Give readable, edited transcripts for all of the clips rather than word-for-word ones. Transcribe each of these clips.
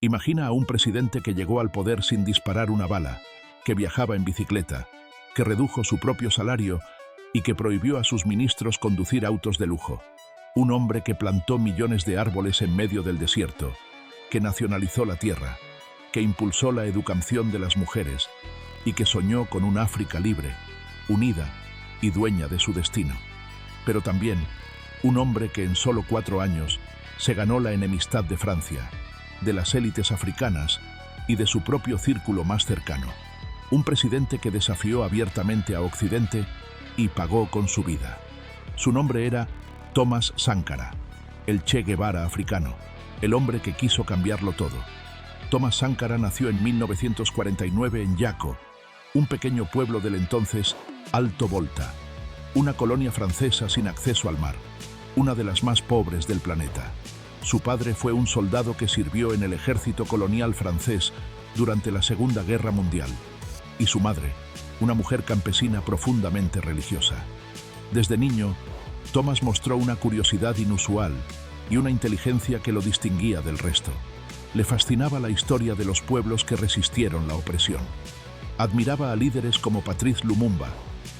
Imagina a un presidente que llegó al poder sin disparar una bala, que viajaba en bicicleta, que redujo su propio salario y que prohibió a sus ministros conducir autos de lujo. Un hombre que plantó millones de árboles en medio del desierto, que nacionalizó la tierra, que impulsó la educación de las mujeres y que soñó con un África libre, unida y dueña de su destino. Pero también un hombre que en solo 4 años se ganó la enemistad de Francia, de las élites africanas y de su propio círculo más cercano. Un presidente que desafió abiertamente a Occidente y pagó con su vida. Su nombre era Thomas Sankara, el Che Guevara africano, el hombre que quiso cambiarlo todo. Thomas Sankara nació en 1949 en Yako, un pequeño pueblo del entonces Alto Volta, una colonia francesa sin acceso al mar, una de las más pobres del planeta. Su padre fue un soldado que sirvió en el ejército colonial francés durante la Segunda Guerra Mundial, y su madre, una mujer campesina profundamente religiosa. Desde niño, Thomas mostró una curiosidad inusual y una inteligencia que lo distinguía del resto. Le fascinaba la historia de los pueblos que resistieron la opresión. Admiraba a líderes como Patrice Lumumba,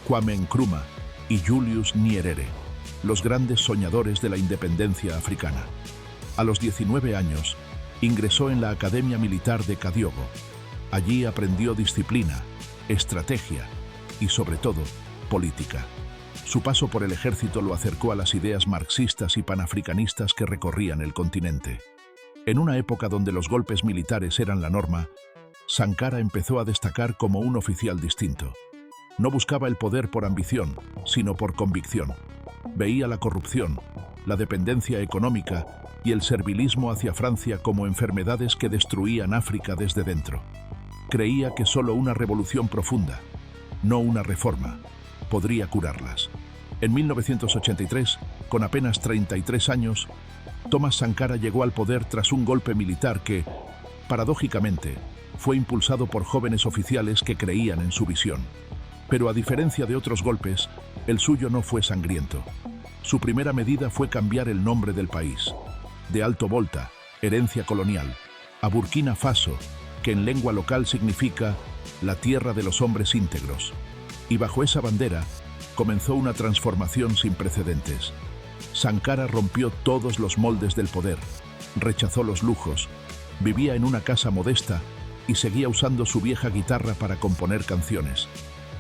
Kwame Nkrumah y Julius Nyerere, los grandes soñadores de la independencia africana. A los 19 años, ingresó en la Academia Militar de Kadiogo. Allí aprendió disciplina, estrategia y, sobre todo, política. Su paso por el ejército lo acercó a las ideas marxistas y panafricanistas que recorrían el continente. En una época donde los golpes militares eran la norma, Sankara empezó a destacar como un oficial distinto. No buscaba el poder por ambición, sino por convicción. Veía la corrupción, la dependencia económica y el servilismo hacia Francia como enfermedades que destruían África desde dentro. Creía que solo una revolución profunda, no una reforma, podría curarlas. En 1983, con apenas 33 años, Thomas Sankara llegó al poder tras un golpe militar que, paradójicamente, fue impulsado por jóvenes oficiales que creían en su visión. Pero a diferencia de otros golpes, el suyo no fue sangriento. Su primera medida fue cambiar el nombre del país, de Alto Volta, herencia colonial, a Burkina Faso, que en lengua local significa la tierra de los hombres íntegros. Y bajo esa bandera comenzó una transformación sin precedentes. Sankara rompió todos los moldes del poder, rechazó los lujos, vivía en una casa modesta y seguía usando su vieja guitarra para componer canciones.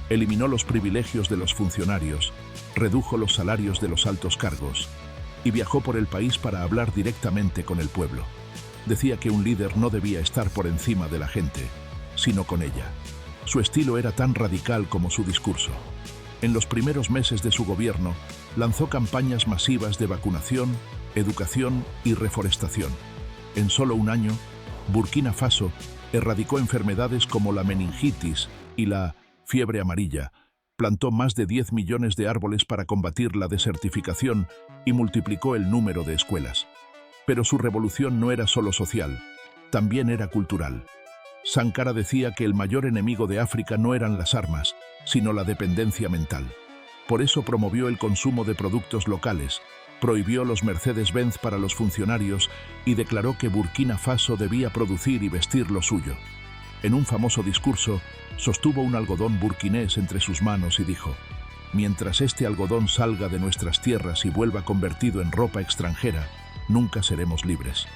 Eliminó los privilegios de los funcionarios, redujo los salarios de los altos cargos y viajó por el país para hablar directamente con el pueblo. Decía que un líder no debía estar por encima de la gente, sino con ella. Su estilo era tan radical como su discurso. En los primeros meses de su gobierno, lanzó campañas masivas de vacunación, educación y reforestación. En solo un año, Burkina Faso erradicó enfermedades como la meningitis y la fiebre amarilla, plantó más de 10 millones de árboles para combatir la desertificación y multiplicó el número de escuelas. Pero su revolución no era solo social, también era cultural. Sankara decía que el mayor enemigo de África no eran las armas, sino la dependencia mental. Por eso promovió el consumo de productos locales, prohibió los Mercedes-Benz para los funcionarios y declaró que Burkina Faso debía producir y vestir lo suyo. En un famoso discurso, sostuvo un algodón burkinés entre sus manos y dijo: «Mientras este algodón salga de nuestras tierras y vuelva convertido en ropa extranjera, nunca seremos libres».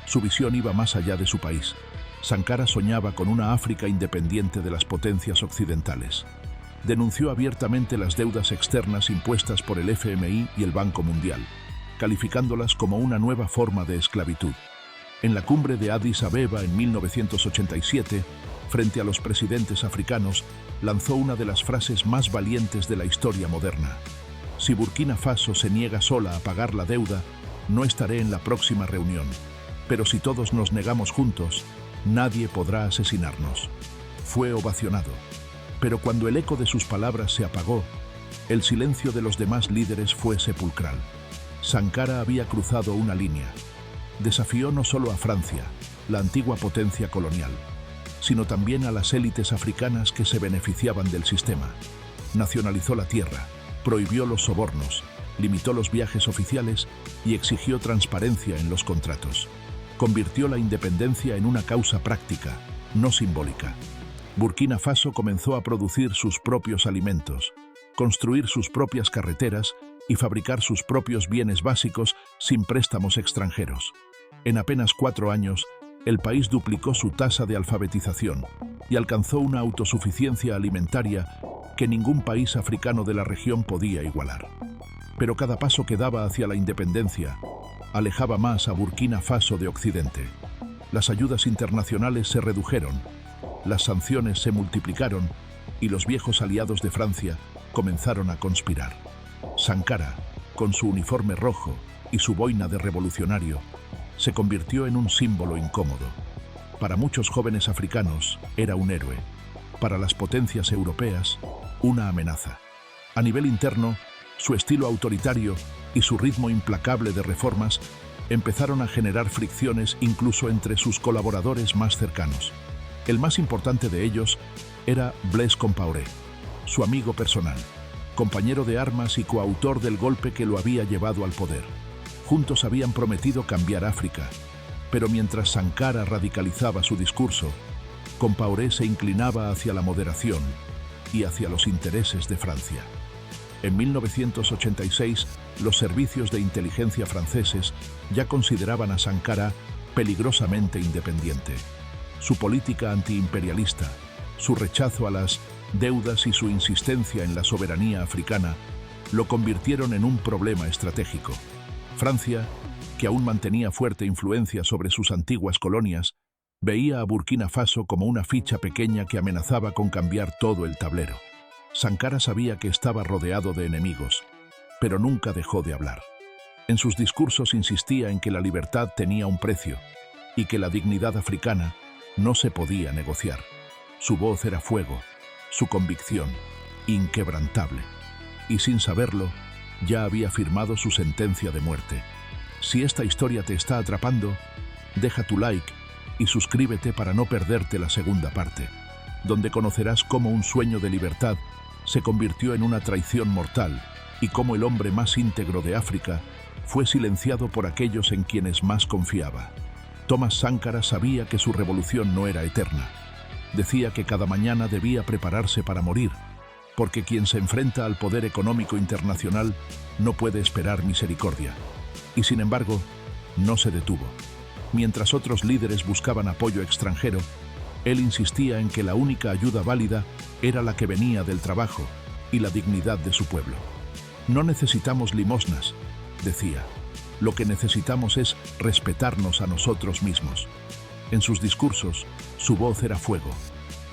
Su visión iba más allá de su país. Sankara soñaba con una África independiente de las potencias occidentales. Denunció abiertamente las deudas externas impuestas por el FMI y el Banco Mundial, calificándolas como una nueva forma de esclavitud. En la cumbre de Addis Abeba en 1987, frente a los presidentes africanos, lanzó una de las frases más valientes de la historia moderna: «Si Burkina Faso se niega sola a pagar la deuda, no estaré en la próxima reunión. Pero si todos nos negamos juntos, nadie podrá asesinarnos». Fue ovacionado. Pero cuando el eco de sus palabras se apagó, el silencio de los demás líderes fue sepulcral. Sankara había cruzado una línea. Desafió no solo a Francia, la antigua potencia colonial, sino también a las élites africanas que se beneficiaban del sistema. Nacionalizó la tierra, prohibió los sobornos, limitó los viajes oficiales y exigió transparencia en los contratos. convirtió la independencia en una causa práctica, no simbólica. Burkina Faso comenzó a producir sus propios alimentos, construir sus propias carreteras y fabricar sus propios bienes básicos sin préstamos extranjeros. En apenas 4 años, el país duplicó su tasa de alfabetización y alcanzó una autosuficiencia alimentaria que ningún país africano de la región podía igualar. Pero cada paso que daba hacia la independencia alejaba más a Burkina Faso de Occidente. Las ayudas internacionales se redujeron, las sanciones se multiplicaron y los viejos aliados de Francia comenzaron a conspirar. Sankara, con su uniforme rojo y su boina de revolucionario, se convirtió en un símbolo incómodo. Para muchos jóvenes africanos era un héroe, para las potencias europeas, una amenaza. A nivel interno, su estilo autoritario y su ritmo implacable de reformas empezaron a generar fricciones incluso entre sus colaboradores más cercanos. El más importante de ellos era Blaise Compaoré, su amigo personal, compañero de armas y coautor del golpe que lo había llevado al poder. Juntos habían prometido cambiar África, pero mientras Sankara radicalizaba su discurso, Compaoré se inclinaba hacia la moderación y hacia los intereses de Francia. En 1986, los servicios de inteligencia franceses ya consideraban a Sankara peligrosamente independiente. Su política antiimperialista, su rechazo a las deudas y su insistencia en la soberanía africana lo convirtieron en un problema estratégico. Francia, que aún mantenía fuerte influencia sobre sus antiguas colonias, veía a Burkina Faso como una ficha pequeña que amenazaba con cambiar todo el tablero. Sankara sabía que estaba rodeado de enemigos, pero nunca dejó de hablar. En sus discursos insistía en que la libertad tenía un precio y que la dignidad africana no se podía negociar. Su voz era fuego, su convicción, inquebrantable. Y sin saberlo, ya había firmado su sentencia de muerte. Si esta historia te está atrapando, deja tu like y suscríbete para no perderte la segunda parte, donde conocerás cómo un sueño de libertad se convirtió en una traición mortal y cómo el hombre más íntegro de África fue silenciado por aquellos en quienes más confiaba. Thomas Sankara sabía que su revolución no era eterna. Decía que cada mañana debía prepararse para morir, porque quien se enfrenta al poder económico internacional no puede esperar misericordia. Y sin embargo, no se detuvo. Mientras otros líderes buscaban apoyo extranjero, él insistía en que la única ayuda válida era la que venía del trabajo y la dignidad de su pueblo. No necesitamos limosnas, decía. Lo que necesitamos es respetarnos a nosotros mismos. En sus discursos, su voz era fuego.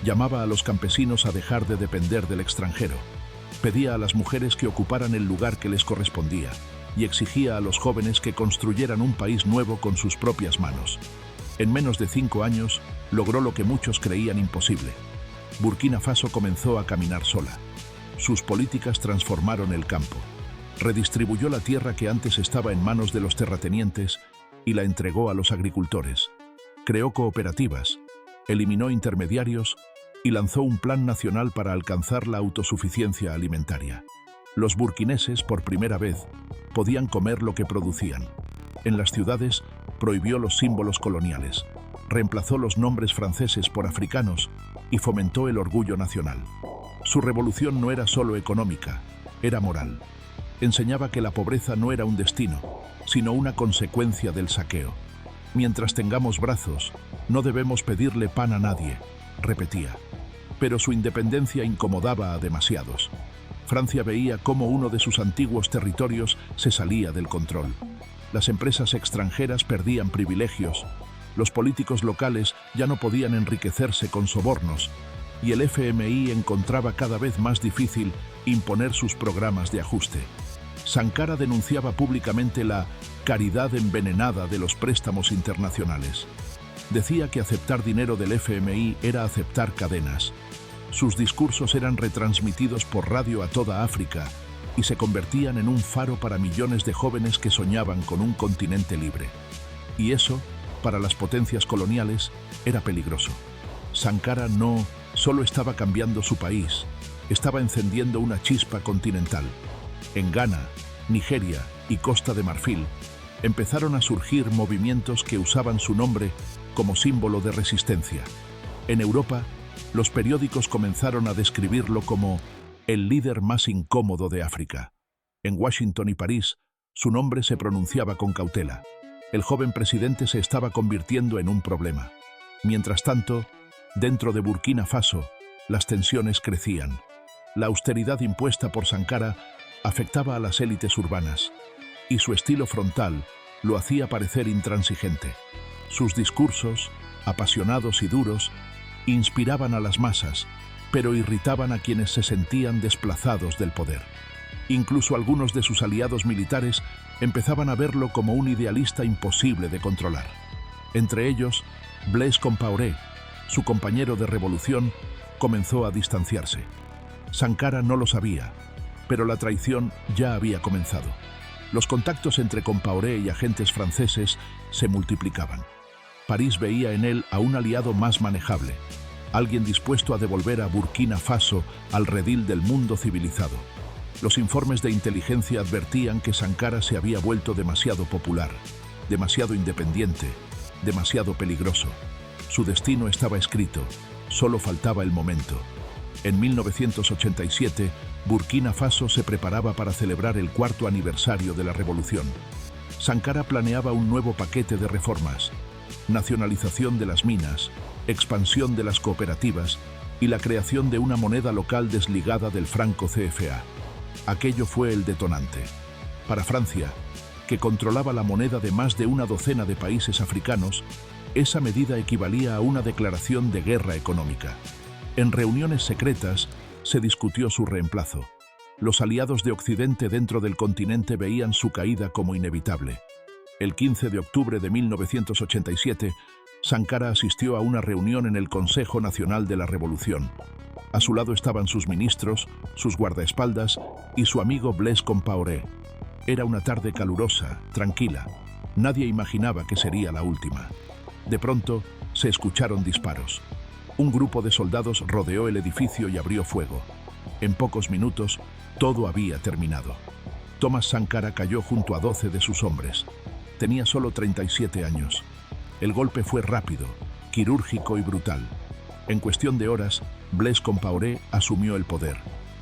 Llamaba a los campesinos a dejar de depender del extranjero. Pedía a las mujeres que ocuparan el lugar que les correspondía y exigía a los jóvenes que construyeran un país nuevo con sus propias manos. En menos de 5 años, logró lo que muchos creían imposible. Burkina Faso comenzó a caminar sola. Sus políticas transformaron el campo. Redistribuyó la tierra que antes estaba en manos de los terratenientes y la entregó a los agricultores. Creó cooperativas, eliminó intermediarios y lanzó un plan nacional para alcanzar la autosuficiencia alimentaria. Los burkineses, por primera vez, podían comer lo que producían. En las ciudades, prohibió los símbolos coloniales, reemplazó los nombres franceses por africanos y fomentó el orgullo nacional. Su revolución no era solo económica, era moral. Enseñaba que la pobreza no era un destino, sino una consecuencia del saqueo. Mientras tengamos brazos, no debemos pedirle pan a nadie, repetía. Pero su independencia incomodaba a demasiados. Francia veía cómo uno de sus antiguos territorios se salía del control. Las empresas extranjeras perdían privilegios, los políticos locales ya no podían enriquecerse con sobornos, y el FMI encontraba cada vez más difícil imponer sus programas de ajuste. Sankara denunciaba públicamente la caridad envenenada de los préstamos internacionales. Decía que aceptar dinero del FMI era aceptar cadenas. Sus discursos eran retransmitidos por radio a toda África y se convertían en un faro para millones de jóvenes que soñaban con un continente libre. Y eso, para las potencias coloniales, era peligroso. Sankara no solo estaba cambiando su país, estaba encendiendo una chispa continental. En Ghana, Nigeria y Costa de Marfil, empezaron a surgir movimientos que usaban su nombre como símbolo de resistencia. En Europa, los periódicos comenzaron a describirlo como el líder más incómodo de África. En Washington y París, su nombre se pronunciaba con cautela. El joven presidente se estaba convirtiendo en un problema. Mientras tanto, dentro de Burkina Faso, las tensiones crecían. La austeridad impuesta por Sankara afectaba a las élites urbanas, y su estilo frontal lo hacía parecer intransigente. Sus discursos, apasionados y duros, inspiraban a las masas, pero irritaban a quienes se sentían desplazados del poder. Incluso algunos de sus aliados militares empezaban a verlo como un idealista imposible de controlar. Entre ellos, Blaise Compaoré, su compañero de revolución, comenzó a distanciarse. Sankara no lo sabía, pero la traición ya había comenzado. Los contactos entre Compaoré y agentes franceses se multiplicaban. París veía en él a un aliado más manejable, alguien dispuesto a devolver a Burkina Faso al redil del mundo civilizado. Los informes de inteligencia advertían que Sankara se había vuelto demasiado popular, demasiado independiente, demasiado peligroso. Su destino estaba escrito, solo faltaba el momento. En 1987, Burkina Faso se preparaba para celebrar el 4º aniversario de la revolución. Sankara planeaba un nuevo paquete de reformas: nacionalización de las minas, expansión de las cooperativas y la creación de una moneda local desligada del franco CFA. Aquello fue el detonante. Para Francia, que controlaba la moneda de más de una docena de países africanos, esa medida equivalía a una declaración de guerra económica. En reuniones secretas se discutió su reemplazo. Los aliados de Occidente dentro del continente veían su caída como inevitable. El 15 de octubre de 1987, Sankara asistió a una reunión en el Consejo Nacional de la Revolución. A su lado estaban sus ministros, sus guardaespaldas y su amigo Blaise Compaoré. Era una tarde calurosa, tranquila. Nadie imaginaba que sería la última. De pronto, se escucharon disparos. Un grupo de soldados rodeó el edificio y abrió fuego. En pocos minutos, todo había terminado. Thomas Sankara cayó junto a 12 de sus hombres. Tenía solo 37 años. El golpe fue rápido, quirúrgico y brutal. En cuestión de horas, Blaise Compaoré asumió el poder.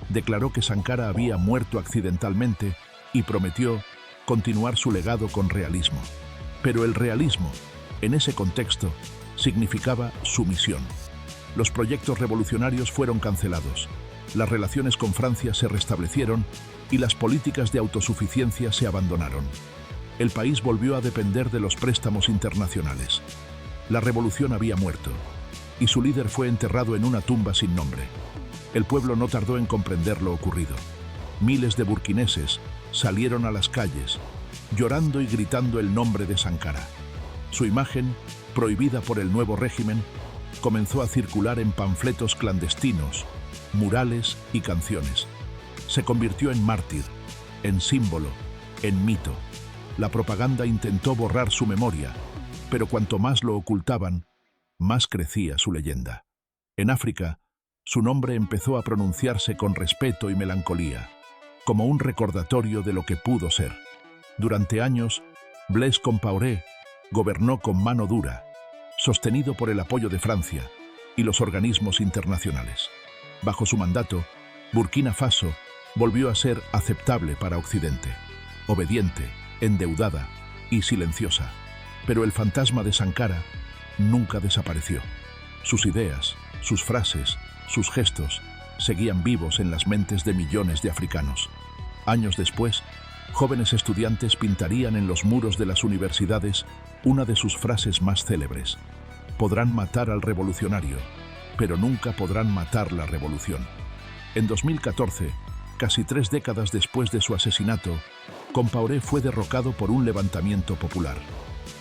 Declaró que Sankara había muerto accidentalmente y prometió continuar su legado con realismo. Pero el realismo, en ese contexto, significaba sumisión. Los proyectos revolucionarios fueron cancelados, las relaciones con Francia se restablecieron y las políticas de autosuficiencia se abandonaron. El país volvió a depender de los préstamos internacionales. La revolución había muerto y su líder fue enterrado en una tumba sin nombre. El pueblo no tardó en comprender lo ocurrido. Miles de burkineses salieron a las calles, llorando y gritando el nombre de Sankara. Su imagen, prohibida por el nuevo régimen, comenzó a circular en panfletos clandestinos, murales y canciones. Se convirtió en mártir, en símbolo, en mito. La propaganda intentó borrar su memoria, pero cuanto más lo ocultaban, más crecía su leyenda. En África, su nombre empezó a pronunciarse con respeto y melancolía, como un recordatorio de lo que pudo ser. Durante años, Blaise Compaoré gobernó con mano dura, sostenido por el apoyo de Francia y los organismos internacionales. Bajo su mandato, Burkina Faso volvió a ser aceptable para Occidente, obediente, endeudada y silenciosa. Pero el fantasma de Sankara nunca desapareció. Sus ideas, sus frases, sus gestos seguían vivos en las mentes de millones de africanos. Años después, jóvenes estudiantes pintarían en los muros de las universidades una de sus frases más célebres: podrán matar al revolucionario, pero nunca podrán matar la revolución. En 2014, casi 3 décadas después de su asesinato, Compaoré fue derrocado por un levantamiento popular.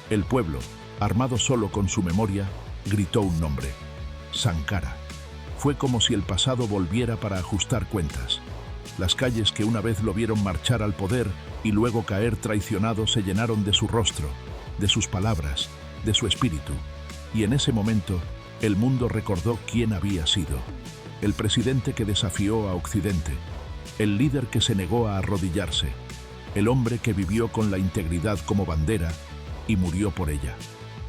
El pueblo, armado solo con su memoria, gritó un nombre: Sankara. Fue como si el pasado volviera para ajustar cuentas. Las calles que una vez lo vieron marchar al poder y luego caer traicionado se llenaron de su rostro, de sus palabras, de su espíritu. Y en ese momento, el mundo recordó quién había sido. El presidente que desafió a Occidente, el líder que se negó a arrodillarse, el hombre que vivió con la integridad como bandera y murió por ella.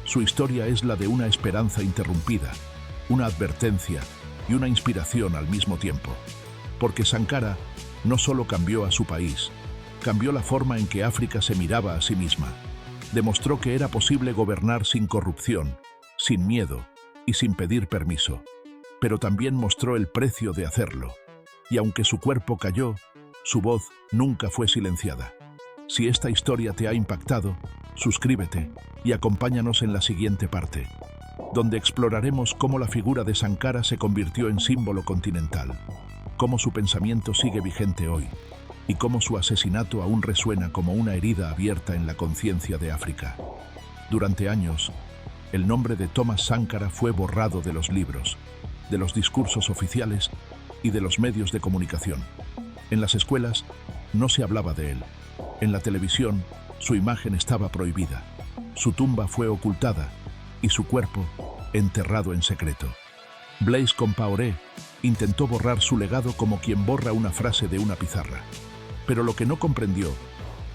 Su historia es la de una esperanza interrumpida, una advertencia y una inspiración al mismo tiempo. Porque Sankara no solo cambió a su país, cambió la forma en que África se miraba a sí misma. Demostró que era posible gobernar sin corrupción, sin miedo y sin pedir permiso. Pero también mostró el precio de hacerlo. Y aunque su cuerpo cayó, su voz nunca fue silenciada. Si esta historia te ha impactado, suscríbete y acompáñanos en la siguiente parte, donde exploraremos cómo la figura de Sankara se convirtió en símbolo continental, cómo su pensamiento sigue vigente hoy y cómo su asesinato aún resuena como una herida abierta en la conciencia de África. Durante años, el nombre de Thomas Sankara fue borrado de los libros, de los discursos oficiales y de los medios de comunicación. En las escuelas no se hablaba de él. En la televisión, su imagen estaba prohibida. Su tumba fue ocultada y su cuerpo enterrado en secreto. Blaise Compaoré intentó borrar su legado como quien borra una frase de una pizarra. Pero lo que no comprendió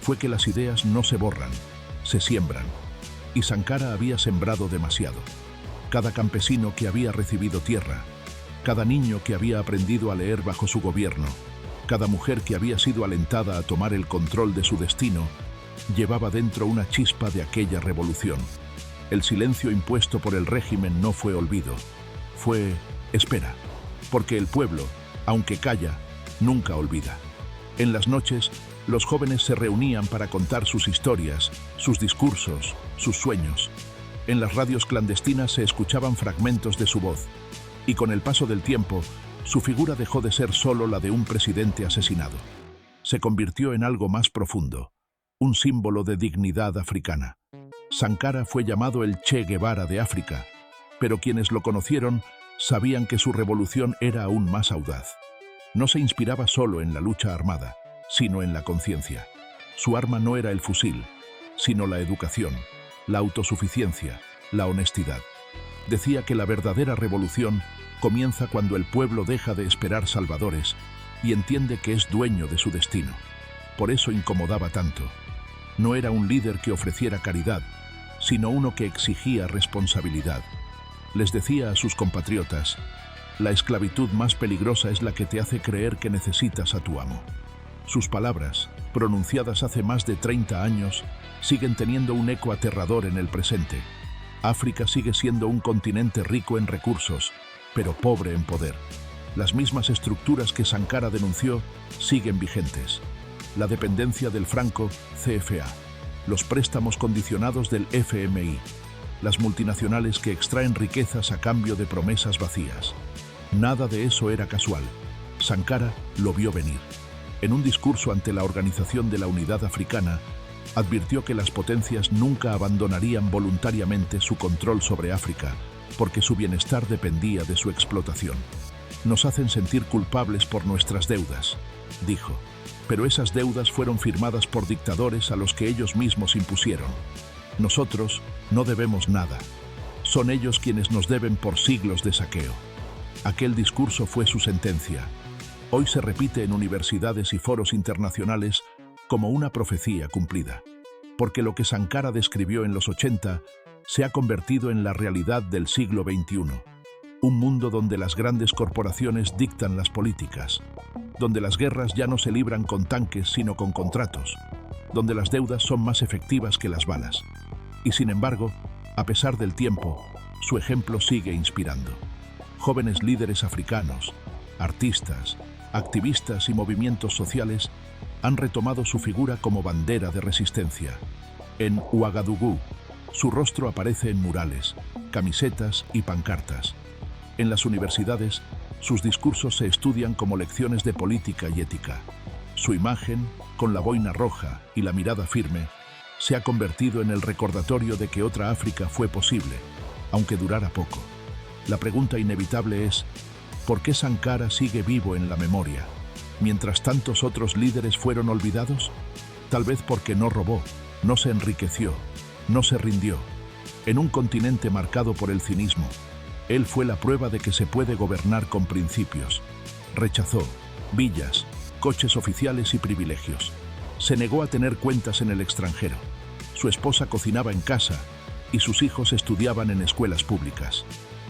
fue que las ideas no se borran, se siembran. Y Sankara había sembrado demasiado. Cada campesino que había recibido tierra, cada niño que había aprendido a leer bajo su gobierno, cada mujer que había sido alentada a tomar el control de su destino, llevaba dentro una chispa de aquella revolución. El silencio impuesto por el régimen no fue olvido, fue espera, porque el pueblo, aunque calla, nunca olvida. En las noches, los jóvenes se reunían para contar sus historias, sus discursos, sus sueños. En las radios clandestinas se escuchaban fragmentos de su voz, y con el paso del tiempo, su figura dejó de ser solo la de un presidente asesinado. Se convirtió en algo más profundo, un símbolo de dignidad africana. Sankara fue llamado el Che Guevara de África, pero quienes lo conocieron sabían que su revolución era aún más audaz. No se inspiraba solo en la lucha armada, sino en la conciencia. Su arma no era el fusil, sino la educación, la autosuficiencia, la honestidad. Decía que la verdadera revolución comienza cuando el pueblo deja de esperar salvadores y entiende que es dueño de su destino. Por eso incomodaba tanto. No era un líder que ofreciera caridad, sino uno que exigía responsabilidad. Les decía a sus compatriotas: la esclavitud más peligrosa es la que te hace creer que necesitas a tu amo. Sus palabras, pronunciadas hace más de 30 años, siguen teniendo un eco aterrador en el presente. África sigue siendo un continente rico en recursos, pero pobre en poder. Las mismas estructuras que Sankara denunció siguen vigentes. La dependencia del franco CFA, los préstamos condicionados del FMI, las multinacionales que extraen riquezas a cambio de promesas vacías. Nada de eso era casual. Sankara lo vio venir. En un discurso ante la Organización de la Unidad Africana, advirtió que las potencias nunca abandonarían voluntariamente su control sobre África, porque su bienestar dependía de su explotación. Nos hacen sentir culpables por nuestras deudas, dijo, pero esas deudas fueron firmadas por dictadores a los que ellos mismos impusieron. Nosotros no debemos nada. Son ellos quienes nos deben por siglos de saqueo. Aquel discurso fue su sentencia. Hoy se repite en universidades y foros internacionales como una profecía cumplida. Porque lo que Sankara describió en los 80 se ha convertido en la realidad del siglo XXI. Un mundo donde las grandes corporaciones dictan las políticas, donde las guerras ya no se libran con tanques sino con contratos, donde las deudas son más efectivas que las balas. Y sin embargo, a pesar del tiempo, su ejemplo sigue inspirando. Jóvenes líderes africanos, artistas, activistas y movimientos sociales han retomado su figura como bandera de resistencia. En Ouagadougou, su rostro aparece en murales, camisetas y pancartas. En las universidades, sus discursos se estudian como lecciones de política y ética. Su imagen, con la boina roja y la mirada firme, se ha convertido en el recordatorio de que otra África fue posible, aunque durara poco. La pregunta inevitable es: ¿por qué Sankara sigue vivo en la memoria, mientras tantos otros líderes fueron olvidados? Tal vez porque no robó, no se enriqueció, no se rindió. En un continente marcado por el cinismo, él fue la prueba de que se puede gobernar con principios. Rechazó villas, coches oficiales y privilegios. Se negó a tener cuentas en el extranjero. Su esposa cocinaba en casa y sus hijos estudiaban en escuelas públicas.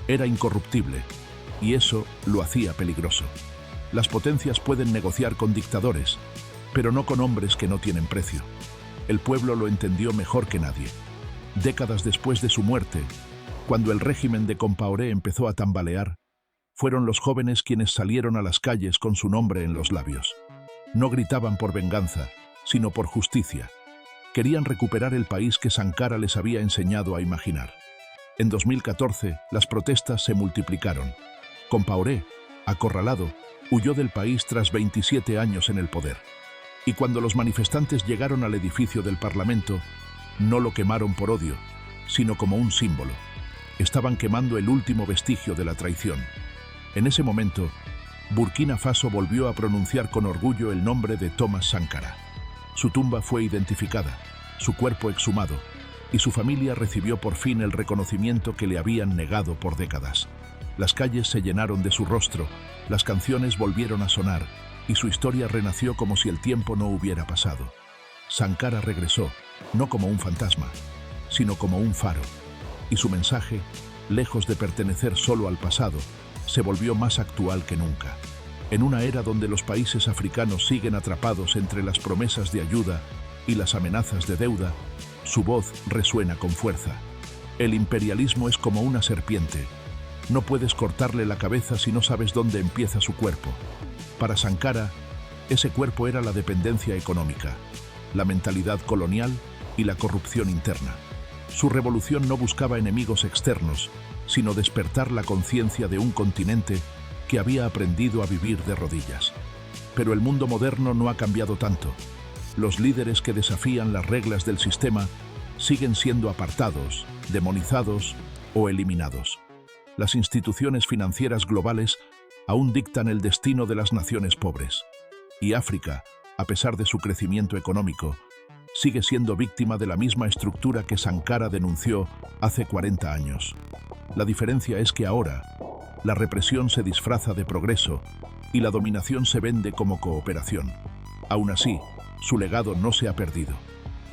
Era incorruptible y eso lo hacía peligroso. Las potencias pueden negociar con dictadores, pero no con hombres que no tienen precio. El pueblo lo entendió mejor que nadie. Décadas después de su muerte, cuando el régimen de Compaoré empezó a tambalear, fueron los jóvenes quienes salieron a las calles con su nombre en los labios. No gritaban por venganza, sino por justicia. Querían recuperar el país que Sankara les había enseñado a imaginar. En 2014, las protestas se multiplicaron. Compaoré, acorralado, huyó del país tras 27 años en el poder. Y cuando los manifestantes llegaron al edificio del Parlamento, no lo quemaron por odio, sino como un símbolo. Estaban quemando el último vestigio de la traición. En ese momento, Burkina Faso volvió a pronunciar con orgullo el nombre de Thomas Sankara. Su tumba fue identificada, su cuerpo exhumado, y su familia recibió por fin el reconocimiento que le habían negado por décadas. Las calles se llenaron de su rostro, las canciones volvieron a sonar, y su historia renació como si el tiempo no hubiera pasado. Sankara regresó, no como un fantasma, sino como un faro, y su mensaje, lejos de pertenecer solo al pasado, se volvió más actual que nunca. En una era donde los países africanos siguen atrapados entre las promesas de ayuda y las amenazas de deuda, su voz resuena con fuerza. El imperialismo es como una serpiente. No puedes cortarle la cabeza si no sabes dónde empieza su cuerpo. Para Sankara, ese cuerpo era la dependencia económica, la mentalidad colonial y la corrupción interna. Su revolución no buscaba enemigos externos, sino despertar la conciencia de un continente que había aprendido a vivir de rodillas. Pero el mundo moderno no ha cambiado tanto. Los líderes que desafían las reglas del sistema siguen siendo apartados, demonizados o eliminados. Las instituciones financieras globales aún dictan el destino de las naciones pobres. Y África, a pesar de su crecimiento económico, sigue siendo víctima de la misma estructura que Sankara denunció hace 40 años. La diferencia es que ahora, la represión se disfraza de progreso y la dominación se vende como cooperación. Aún así, su legado no se ha perdido.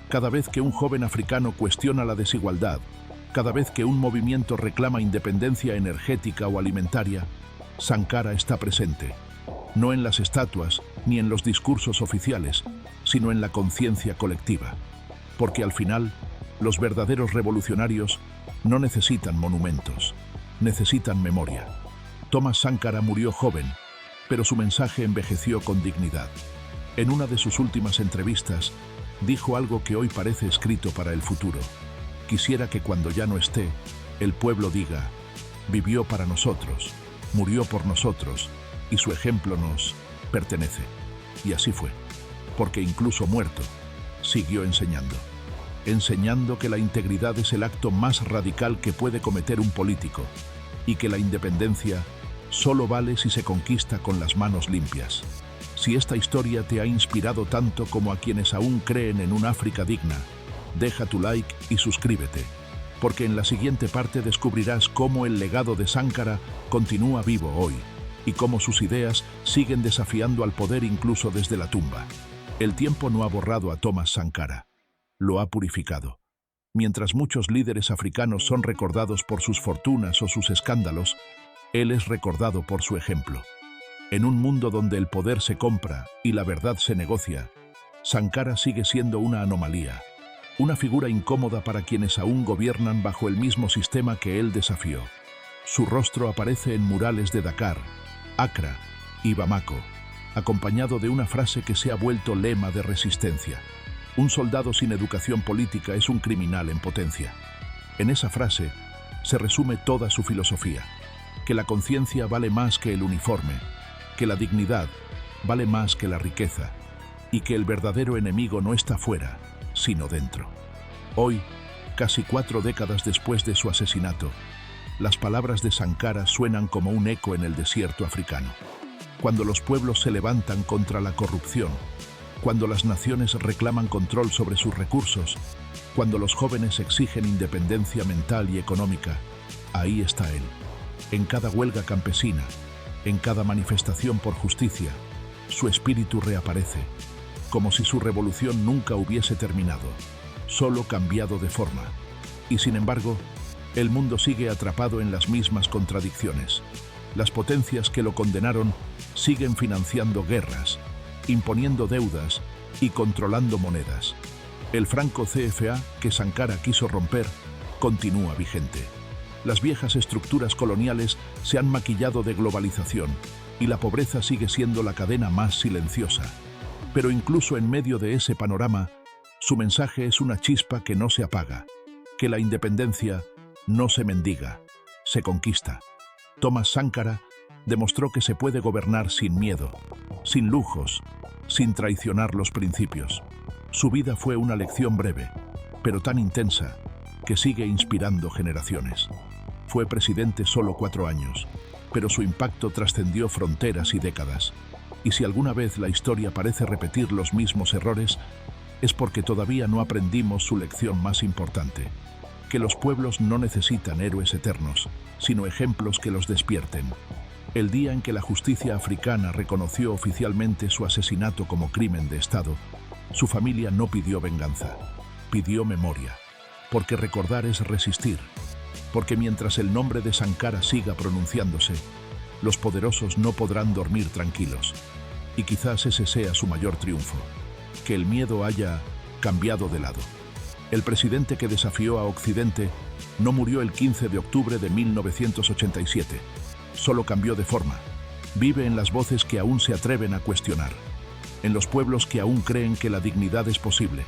Cada vez que un joven africano cuestiona la desigualdad, cada vez que un movimiento reclama independencia energética o alimentaria, Sankara está presente, no en las estatuas ni en los discursos oficiales, sino en la conciencia colectiva. Porque al final, los verdaderos revolucionarios no necesitan monumentos, necesitan memoria. Thomas Sankara murió joven, pero su mensaje envejeció con dignidad. En una de sus últimas entrevistas, dijo algo que hoy parece escrito para el futuro. Quisiera que cuando ya no esté, el pueblo diga, vivió para nosotros, murió por nosotros, y su ejemplo nos pertenece. Y así fue, porque incluso muerto, siguió enseñando. Enseñando que la integridad es el acto más radical que puede cometer un político, y que la independencia solo vale si se conquista con las manos limpias. Si esta historia te ha inspirado tanto como a quienes aún creen en un África digna, deja tu like y suscríbete, porque en la siguiente parte descubrirás cómo el legado de Sankara continúa vivo hoy y cómo sus ideas siguen desafiando al poder incluso desde la tumba. El tiempo no ha borrado a Thomas Sankara, lo ha purificado. Mientras muchos líderes africanos son recordados por sus fortunas o sus escándalos, él es recordado por su ejemplo. En un mundo donde el poder se compra y la verdad se negocia, Sankara sigue siendo una anomalía, una figura incómoda para quienes aún gobiernan bajo el mismo sistema que él desafió. Su rostro aparece en murales de Dakar, Accra y Bamako, acompañado de una frase que se ha vuelto lema de resistencia. Un soldado sin educación política es un criminal en potencia. En esa frase se resume toda su filosofía, que la conciencia vale más que el uniforme, que la dignidad vale más que la riqueza y que el verdadero enemigo no está fuera, sino dentro. Hoy, casi 4 décadas después de su asesinato, las palabras de Sankara suenan como un eco en el desierto africano. Cuando los pueblos se levantan contra la corrupción, cuando las naciones reclaman control sobre sus recursos, cuando los jóvenes exigen independencia mental y económica, ahí está él. En cada huelga campesina, en cada manifestación por justicia, su espíritu reaparece. como si su revolución nunca hubiese terminado, solo cambiado de forma. Y sin embargo, el mundo sigue atrapado en las mismas contradicciones. Las potencias que lo condenaron siguen financiando guerras, imponiendo deudas y controlando monedas. El franco CFA que Sankara quiso romper continúa vigente. Las viejas estructuras coloniales se han maquillado de globalización y la pobreza sigue siendo la cadena más silenciosa. Pero incluso en medio de ese panorama, su mensaje es una chispa que no se apaga, que la independencia no se mendiga, se conquista. Thomas Sankara demostró que se puede gobernar sin miedo, sin lujos, sin traicionar los principios. Su vida fue una lección breve, pero tan intensa, que sigue inspirando generaciones. Fue presidente solo 4 años, pero su impacto trascendió fronteras y décadas. Y si alguna vez la historia parece repetir los mismos errores, es porque todavía no aprendimos su lección más importante, que los pueblos no necesitan héroes eternos, sino ejemplos que los despierten. El día en que la justicia africana reconoció oficialmente su asesinato como crimen de Estado, su familia no pidió venganza, pidió memoria, porque recordar es resistir, porque mientras el nombre de Sankara siga pronunciándose, los poderosos no podrán dormir tranquilos. Y quizás ese sea su mayor triunfo, que el miedo haya cambiado de lado. El presidente que desafió a Occidente no murió el 15 de octubre de 1987, solo cambió de forma. Vive en las voces que aún se atreven a cuestionar, en los pueblos que aún creen que la dignidad es posible,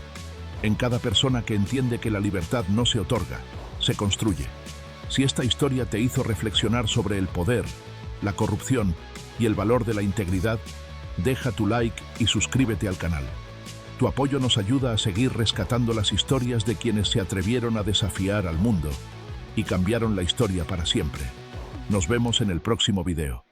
en cada persona que entiende que la libertad no se otorga, se construye. Si esta historia te hizo reflexionar sobre el poder, la corrupción y el valor de la integridad, deja tu like y suscríbete al canal. Tu apoyo nos ayuda a seguir rescatando las historias de quienes se atrevieron a desafiar al mundo y cambiaron la historia para siempre. Nos vemos en el próximo video.